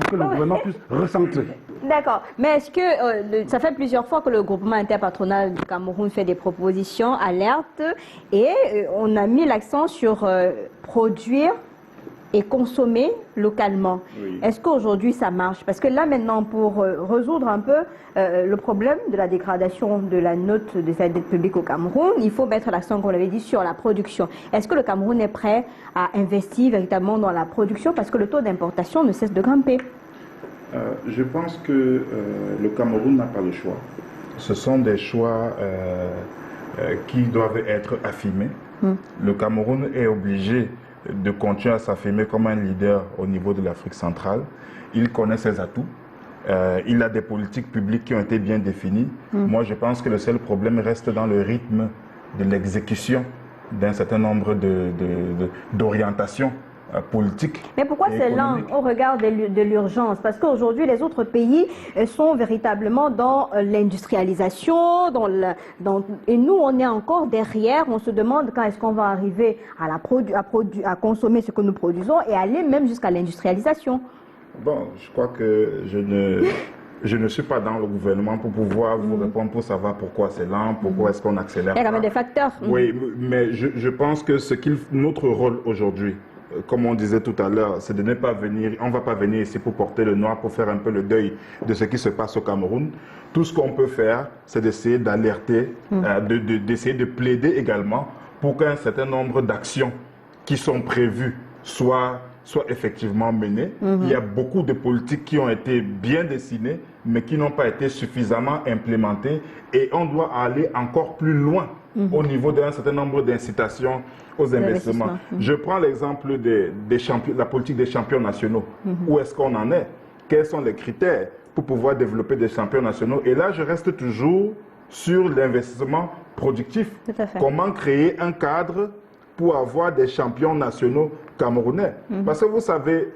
que le gouvernement puisse recentrer. D'accord. Mais est-ce que ça fait plusieurs fois que le groupement interpatronal du Cameroun fait des propositions, alertes, et on a mis l'accent sur produire et consommer localement. Oui. Est-ce qu'aujourd'hui ça marche? Parce que là maintenant, pour résoudre un peu le problème de la dégradation de la note de sa dette publique au Cameroun, il faut mettre l'accent, comme on l'avait dit, sur la production. Est-ce que le Cameroun est prêt à investir véritablement dans la production parce que le taux d'importation ne cesse de grimper? Je pense que le Cameroun n'a pas le choix. Ce sont des choix qui doivent être affirmés. Le Cameroun est obligé de continuer à s'affirmer comme un leader au niveau de l'Afrique centrale. Il connaît ses atouts. Il a des politiques publiques qui ont été bien définies. Moi, je pense que le seul problème reste dans le rythme de l'exécution d'un certain nombre d'orientations politique. Mais pourquoi c'est lent au regard de l'urgence? Parce qu'aujourd'hui, les autres pays sont véritablement dans l'industrialisation, et nous, on est encore derrière. On se demande quand est-ce qu'on va arriver à consommer ce que nous produisons et aller même jusqu'à l'industrialisation. Bon, je crois que je ne suis pas dans le gouvernement pour pouvoir vous répondre, pour savoir pourquoi c'est lent, pourquoi est-ce qu'on accélère. Il y a quand même des facteurs. Oui, mais je pense que notre rôle aujourd'hui, comme on disait tout à l'heure, c'est de ne pas venir, on ne va pas venir ici pour porter le noir, pour faire un peu le deuil de ce qui se passe au Cameroun. Tout ce qu'on peut faire, c'est d'essayer d'alerter, d'essayer de plaider également pour qu'un certain nombre d'actions qui sont prévues soient effectivement menées. Il y a beaucoup de politiques qui ont été bien dessinées, mais qui n'ont pas été suffisamment implémentées, et on doit aller encore plus loin au niveau d'un certain nombre d'incitations aux investissements. Je prends l'exemple de la politique des champions nationaux. Où est-ce qu'on en est? Quels sont les critères pour pouvoir développer des champions nationaux? Et là, je reste toujours sur l'investissement productif. Comment créer un cadre pour avoir des champions nationaux camerounais? Parce que vous savez,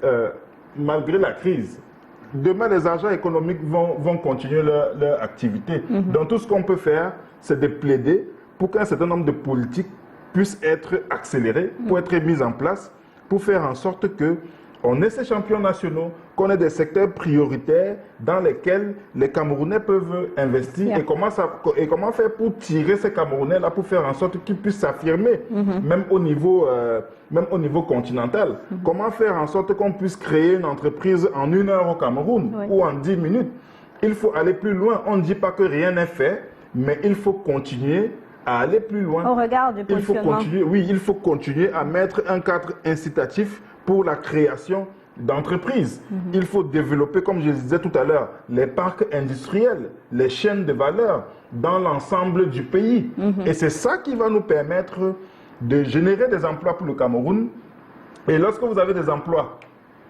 malgré la crise, demain les agents économiques vont continuer leur activité. Donc tout ce qu'on peut faire, c'est de plaider pour qu'un certain nombre de politiques puissent être accélérées, pour être mises en place, pour faire en sorte qu'on ait ces champions nationaux, qu'on ait des secteurs prioritaires dans lesquels les Camerounais peuvent investir. Et comment faire pour tirer ces Camerounais-là, pour faire en sorte qu'ils puissent s'affirmer, même au niveau continental. Comment faire en sorte qu'on puisse créer une entreprise en 1 heure au Cameroun ou en 10 minutes. Il faut aller plus loin. On ne dit pas que rien n'est fait, mais il faut continuer à aller plus loin. Au regard du positionnement. Il faut continuer à mettre un cadre incitatif pour la création d'entreprises. Il faut développer, comme je disais tout à l'heure, les parcs industriels, les chaînes de valeur dans l'ensemble du pays. Et c'est ça qui va nous permettre de générer des emplois pour le Cameroun. Et lorsque vous avez des emplois,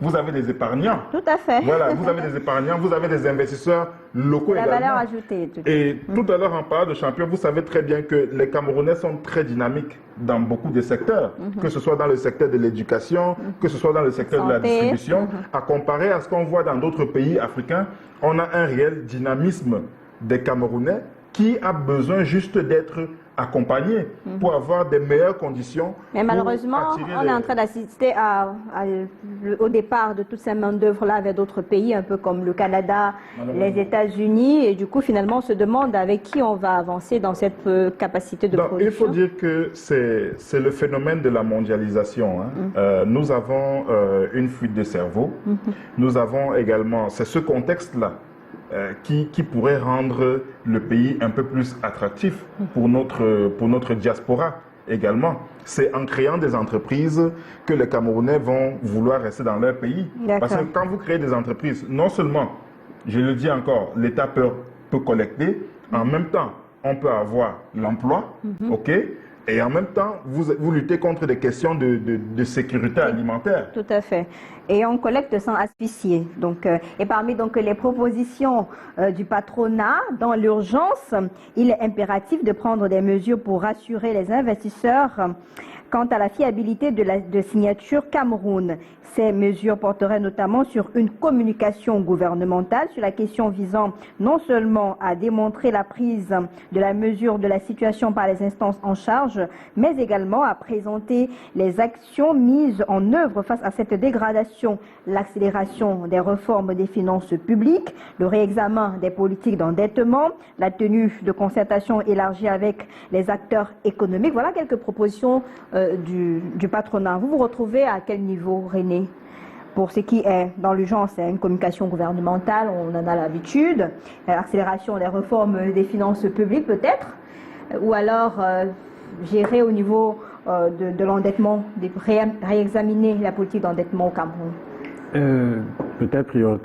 vous avez des épargnants. Tout à fait. Voilà, vous avez des épargnants, vous avez des investisseurs locaux également. La valeur ajoutée. Et tout à l'heure, en parlant de champions, vous savez très bien que les Camerounais sont très dynamiques dans beaucoup de secteurs, que ce soit dans le secteur de l'éducation, que ce soit dans le secteur de la distribution. À comparer à ce qu'on voit dans d'autres pays africains, on a un réel dynamisme des Camerounais qui a besoin juste d'être accompagné pour avoir des meilleures conditions. Mais malheureusement, on est en train d'assister au départ de toutes ces main-d'œuvre-là avec d'autres pays, un peu comme le Canada, les États-Unis, et du coup, finalement, on se demande avec qui on va avancer dans cette capacité de production. Il faut dire que c'est le phénomène de la mondialisation. Nous avons une fuite de cerveau. Nous avons également, c'est ce contexte-là qui pourrait rendre le pays un peu plus attractif pour notre diaspora également. C'est en créant des entreprises que les Camerounais vont vouloir rester dans leur pays. Parce que quand vous créez des entreprises, non seulement, je le dis encore, l'État peut collecter, en même temps, on peut avoir l'emploi, ok? Et en même temps, vous luttez contre des questions de sécurité alimentaire. Tout à fait. Et on collecte sans asphyxier. Donc, et parmi donc, les propositions du patronat, dans l'urgence, il est impératif de prendre des mesures pour rassurer les investisseurs quant à la fiabilité de signature Cameroun. Ces mesures porteraient notamment sur une communication gouvernementale sur la question visant non seulement à démontrer la prise de la mesure de la situation par les instances en charge, mais également à présenter les actions mises en œuvre face à cette dégradation, l'accélération des réformes des finances publiques, le réexamen des politiques d'endettement, la tenue de concertations élargies avec les acteurs économiques. Voilà quelques propositions du patronat. Vous vous retrouvez à quel niveau, René? Pour ce qui est dans l'urgence, c'est une communication gouvernementale, on en a l'habitude, l'accélération des réformes des finances publiques peut-être, ou alors gérer au niveau de l'endettement, réexaminer la politique d'endettement au Cameroun. Peut-être il y aurait